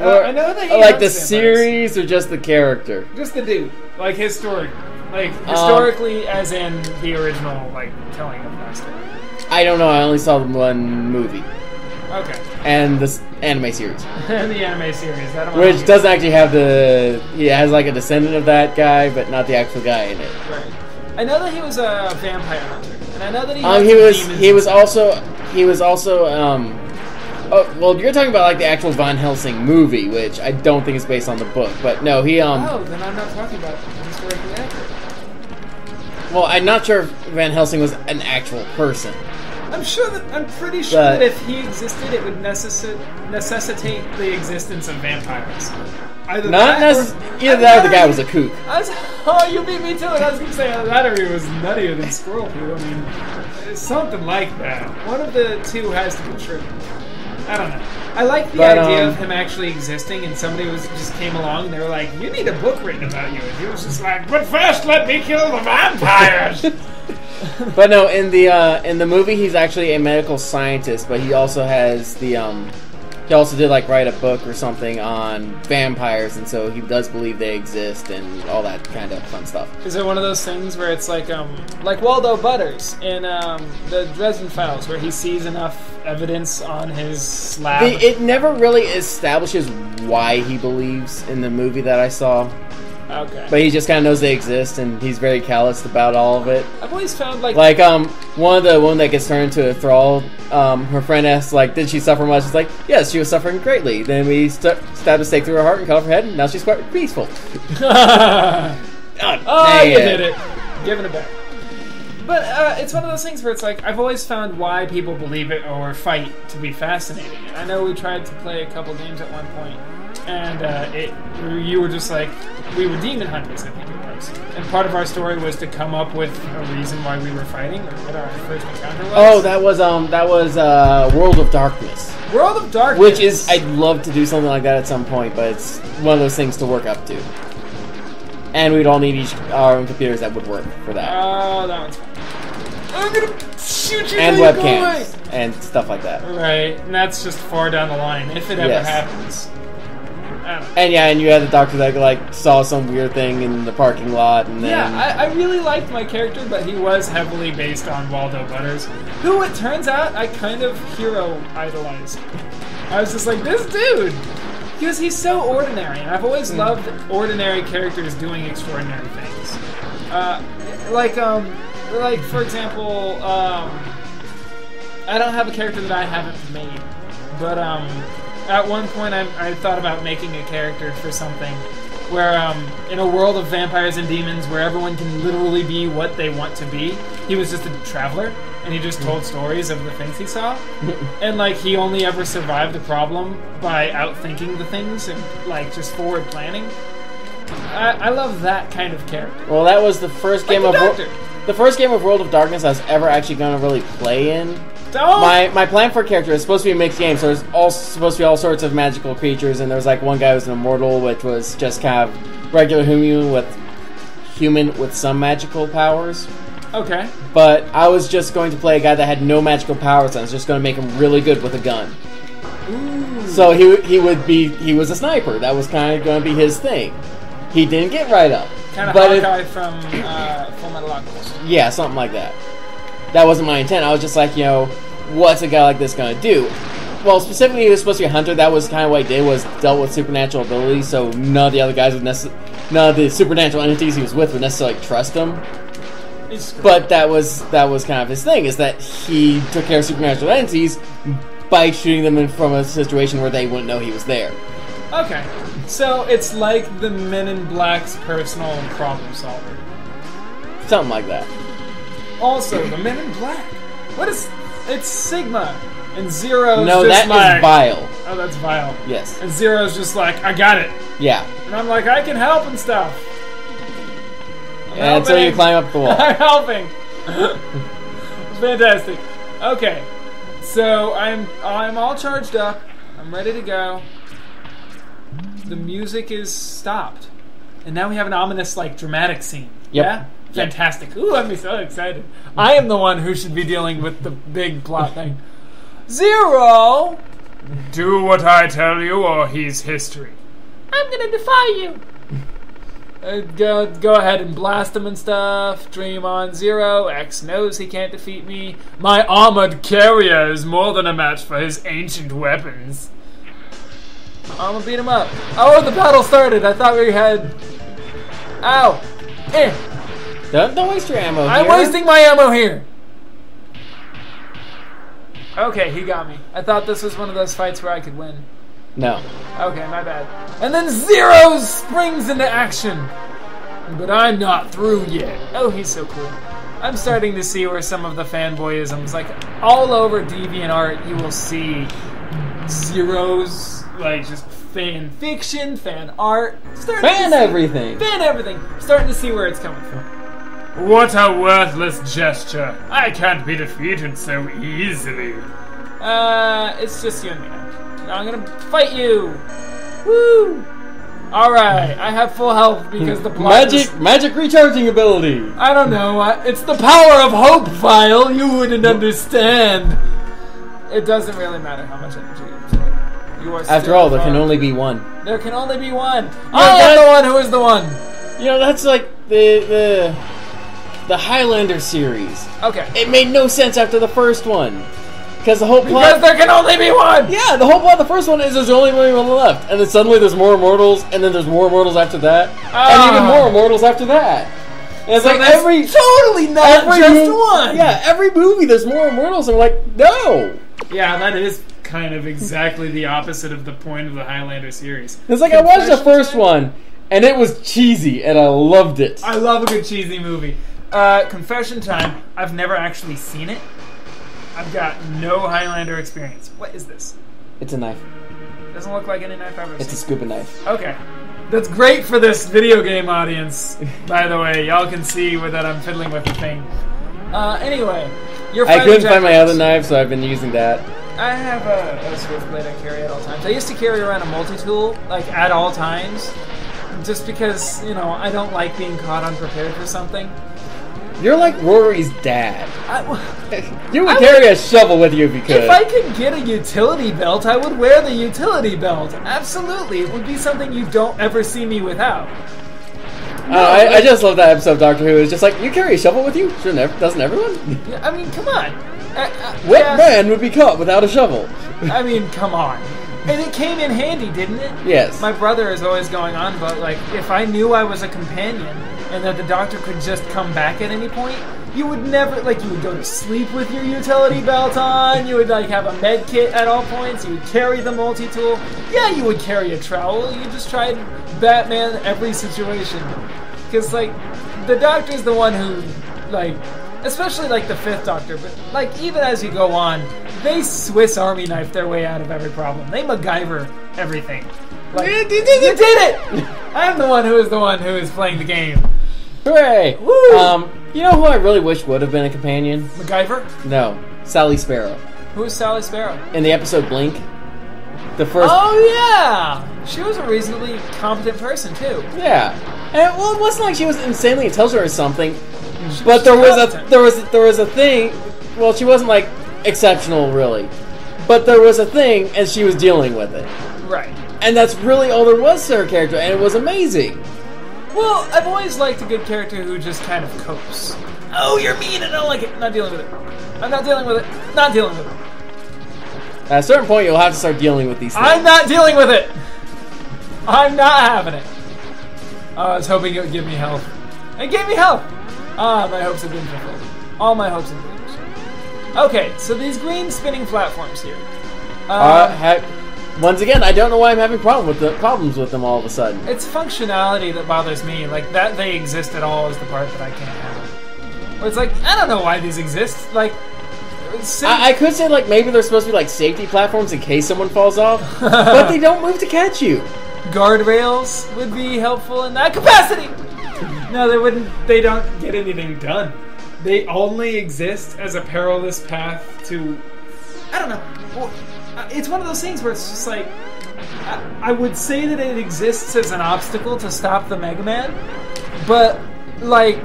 I know that he like the hunts series or just the character? Just the dude, like historically, as in the original, like telling of that story. I don't know. I only saw the one movie. Okay. And this anime series. And the anime series. Which doesn't actually have he has like a descendant of that guy, but not the actual guy in it. Right. I know that he was a vampire hunter, and I know that he was also oh, well, you're talking about like the actual Van Helsing movie, which I don't think is based on the book, but no, he Oh, then I'm not talking about historically accurate. Well, I'm not sure if Van Helsing was an actual person. I'm pretty sure that if he existed, it would necessitate the existence of vampires. Either that or the guy was a kook. You beat me to it. I was going to say that or he was nuttier than Squirrel Poo. I mean, something like that. One of the two has to be true. I don't know. I like the idea of him actually existing, and somebody just came along and they were like, "You need a book written about you," and he was just like, "But first, let me kill the vampires." But no, in the movie, he's actually a medical scientist, but he also has he also did like write a book or something on vampires, and so he does believe they exist and all that kind of fun stuff. Is it one of those things where it's like Waldo Butters in the Dresden Files, where he sees enough evidence on his slab? It never really establishes why he believes in the movie that I saw. Okay. But he just kind of knows they exist, and he's very calloused about all of it. I've always found one of the women that gets turned into a thrall, her friend asks, like, did she suffer much? She's like, yes, she was suffering greatly. Then we stabbed a stake through her heart and cut off her head, and now she's quite peaceful. You did it. Giving it back. But it's one of those things where it's like, I've always found why people believe it or fight to be fascinating. And I know we tried to play a couple games at one point, and you were just like, we were demon hunters, I think it was. And part of our story was to come up with a reason why we were fighting, or what our first encounter was. Oh, that was World of Darkness. World of Darkness! Which is, I'd love to do something like that at some point, but it's one of those things to work up to. And we'd all need our own computers that would work for that. Oh, that one's fun. I'm gonna shoot you and webcams and stuff like that. Right, and that's just far down the line, if it ever happens. And you had the doctor that like saw some weird thing in the parking lot, and then I really liked my character, but he was heavily based on Waldo Butters, who it turns out I kind of hero idolized. I was just like, this dude, because he's so ordinary, and I've always loved ordinary characters doing extraordinary things. Like for example, I don't have a character that I haven't made, but at one point, I thought about making a character for something where, in a world of vampires and demons where everyone can literally be what they want to be, he was just a traveler, and he just told stories of the things he saw. And, like, he only ever survived a problem by outthinking the things and, like, just forward planning. I love that kind of character. Well, that was the first game of World of Darkness I was ever actually going to really play in. My plan for a character is supposed to be a mixed game, so there's supposed to be all sorts of magical creatures, and there's like one guy who's an immortal, which was just kind of regular human with some magical powers. Okay. But I was just going to play a guy that had no magical powers, and I was just going to make him really good with a gun. Ooh. So he was a sniper. That was kind of going to be his thing. He didn't get right up. Kind of Hawkeye from Full Metal Alchemist. Yeah, something like that. That wasn't my intent. I was just like, what's a guy like this going to do? Well, specifically, he was supposed to be a hunter. That was kind of what he did, was dealt with supernatural abilities, so none of the other guys none of the supernatural entities he was with would necessarily trust him. But that was kind of his thing, is that he took care of supernatural entities by shooting them from a situation where they wouldn't know he was there. Okay. So it's like the Men in Black's personal problem solver. Something like that. Also, the Men in Black. It's Sigma. And Zero's no, just that is Vile. Oh, that's Vile. Yes. And Zero's just like, I got it. Yeah. And I'm like, I can help and stuff. And so you climb up the wall. I'm helping. It's fantastic. Okay. So I'm all charged up. I'm ready to go. The music is stopped. And now we have an ominous, dramatic scene. Yep. Yeah? Fantastic. Ooh, I'm so excited. I am the one who should be dealing with the big plot thing. Zero! Do what I tell you, or he's history. I'm gonna defy you. Go ahead and blast him and stuff. Dream on 0. X knows he can't defeat me. My armored carrier is more than a match for his ancient weapons. I'm gonna beat him up. Oh, the battle started. I thought we had... Ow. Don't waste your ammo I'm here. wasting my ammo here. Okay, he got me. I thought this was one of those fights where I could win. No. Okay, my bad. And then Zero springs into action. But I'm not through yet. Oh, he's so cool. I'm starting to see where some of the fanboyisms, like all over DeviantArt, you will see Zero's, like, just fan fiction, fan art. Fan everything. Fan everything. Starting to see where it's coming from. What a worthless gesture. I can't be defeated so easily. It's just you and me now. Now I'm gonna fight you. Woo! Alright, I have full health because the blood magic recharging ability. I don't know. It's the power of hope, Vile. You wouldn't understand. It doesn't really matter how much energy you are. After all, there can only be one. There can only be one. I am the one who is the one. You know, that's like the Highlander series. Okay. It made no sense after the first one. Because the whole plot... Because there can only be one! Yeah, the whole plot of the first one is there's only one left. And then suddenly there's more immortals, and then there's more immortals after that. And even more immortals after that. And it's so like every... Totally not just one! Yeah, every movie there's more immortals, and we're like, no! Yeah, that is kind of exactly the opposite of the point of the Highlander series. It's like I watched the first one, and it was cheesy, and I loved it. I love a good cheesy movie. Confession time, I've never actually seen it. I've got no Highlander experience. What is this? It's a knife. Doesn't look like any knife I've ever seen. It's a scuba knife. Okay. That's great for this video game audience, by the way. Y'all can see that I'm fiddling with the thing. Anyway, you're I couldn't find my other knife, so I've been using that. I have a switchblade I carry at all times. I used to carry around a multi-tool, like, at all times, just because, you know, I don't like being caught unprepared for something. You're like Rory's dad. You would carry a shovel with you if you could. If I could get a utility belt, I would wear the utility belt. Absolutely. It would be something you don't ever see me without. No, I just love that episode of Doctor Who. It's just like, you carry a shovel with you? Sure, doesn't everyone? I mean, come on. What man would be caught without a shovel? I mean, come on. And it came in handy, didn't it? Yes. My brother is always going on about, like, if I knew I was a companion and that the doctor could just come back at any point, you would never, like, you would go to sleep with your utility belt on, you would, like, have a med kit at all points, you would carry the multi-tool. Yeah, you would carry a trowel. You just tried Batman every situation. Because, like, the doctor's the one who, like, especially, like, the Fifth Doctor, but, like, even as you go on, they Swiss Army knife their way out of every problem. They MacGyver everything. Like, you did it! I'm the one who is playing the game. Hooray! Woo! You know who I really wish would have been a companion? MacGyver? No. Sally Sparrow. Who's Sally Sparrow? In the episode Blink. The first... Oh, yeah! She was a reasonably competent person, too. Yeah. And, well, it wasn't like she was insanely intelligent or something, but there was a thing... Well, she wasn't, like, exceptional, really. But there was a thing, and she was dealing with it. Right. And that's really all there was to her character, and it was amazing. Well, I've always liked a good character who just kind of copes. Oh, you're mean, I don't like it. Not dealing with it. I'm not dealing with it. Not dealing with it. At a certain point, you'll have to start dealing with these things. I'm not dealing with it. I'm not having it. I was hoping it would give me health. It gave me health. Ah, my hopes have been fulfilled. All my hopes have been fulfilled. Okay, so these green spinning platforms here. Once again, I don't know why I'm having problems with them all of a sudden. It's functionality that bothers me. Like, that they exist at all is the part that I can't handle. It's like, I don't know why these exist. Like, I could say, like, maybe they're supposed to be, like, safety platforms in case someone falls off, but they don't move to catch you. Guardrails would be helpful in that capacity! No, they wouldn't. They don't get anything done. They only exist as a perilous path to... I don't know. Well, it's one of those things where it's just like... I would say that it exists as an obstacle to stop the Mega Man, but, like,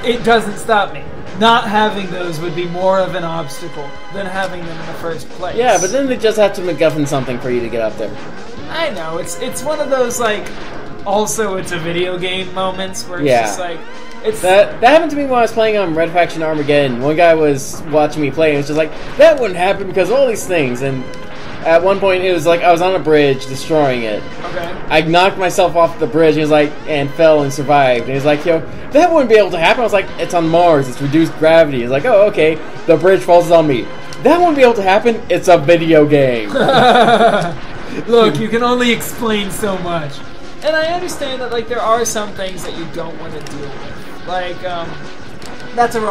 it doesn't stop me. not having those would be more of an obstacle than having them in the first place. Yeah, but then they just have to MacGuffin something for you to get up there. I know, it's one of those, like, also it's a video game moments where it's just like, it's... That happened to me when I was playing on Red Faction Armageddon. One guy was watching me play and it was just like, that wouldn't happen because of all these things, and at one point it was like I was on a bridge destroying it. Okay. I knocked myself off the bridge and he was like, and fell and survived. And he was like, yo, that wouldn't be able to happen. I was like, it's on Mars, it's reduced gravity. He's like, oh, okay. The bridge falls on me. That wouldn't be able to happen. It's a video game. Look, you can only explain so much. And I understand that, like, there are some things that you don't want to deal with. Like, that's the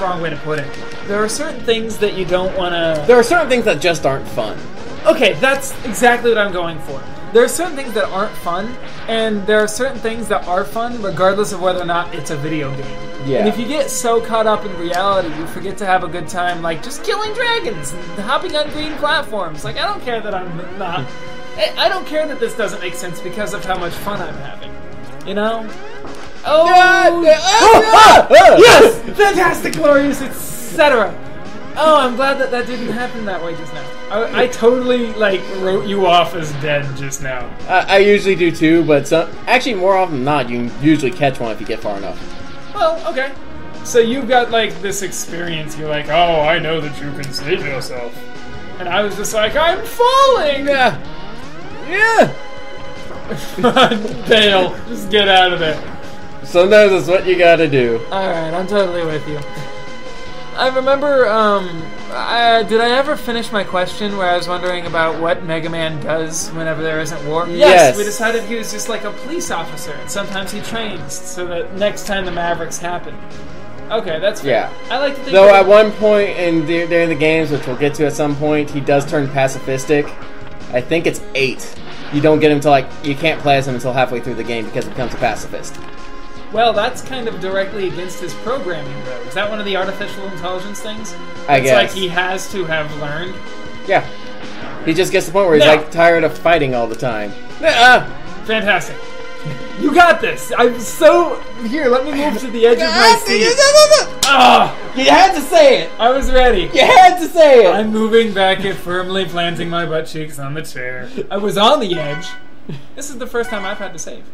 wrong way to put it. There are certain things that you don't want to... There are certain things that just aren't fun. Okay, that's exactly what I'm going for. There are certain things that aren't fun, and there are certain things that are fun, regardless of whether or not it's a video game. Yeah. And if you get so caught up in reality, you forget to have a good time, like, just killing dragons and hopping on green platforms. Like, I don't care that I'm not... I don't care that this doesn't make sense because of how much fun I'm having. You know? Oh! Yes! Fantastic, glorious, etc. Oh, I'm glad that didn't happen that way just now. I totally, like, wrote you off as dead just now. I usually do too, but actually more often than not, you can usually catch one if you get far enough. Well, okay. So you've got, like, this experience. You're like, oh, I know that you can save yourself. And I was just like, I'm falling! Yeah. Dale, just get out of there. Sometimes it's what you gotta do. Alright, I'm totally with you. I remember, did I ever finish my question where I was wondering about what Mega Man does whenever there isn't war? Yes. We decided he was just like a police officer, and sometimes he trains so that next time the Mavericks happen. Okay, that's fair. Yeah. I like to think Though at one point during the games, which we'll get to at some point, he does turn pacifistic. I think it's 8. You don't get him till, like, you can't play as him until halfway through the game because he becomes a pacifist. Well, that's kind of directly against his programming, though. Is that one of the artificial intelligence things? I guess. It's like he has to have learned. Yeah. He just gets to the point where he's, like, tired of fighting all the time. Fantastic. You got this. I'm so... Here, let me move to the edge of my seat. You had to say it. I was ready. You had to say it. I'm moving back and firmly planting my butt cheeks on the chair. I was on the edge. This is the first time I've had to save.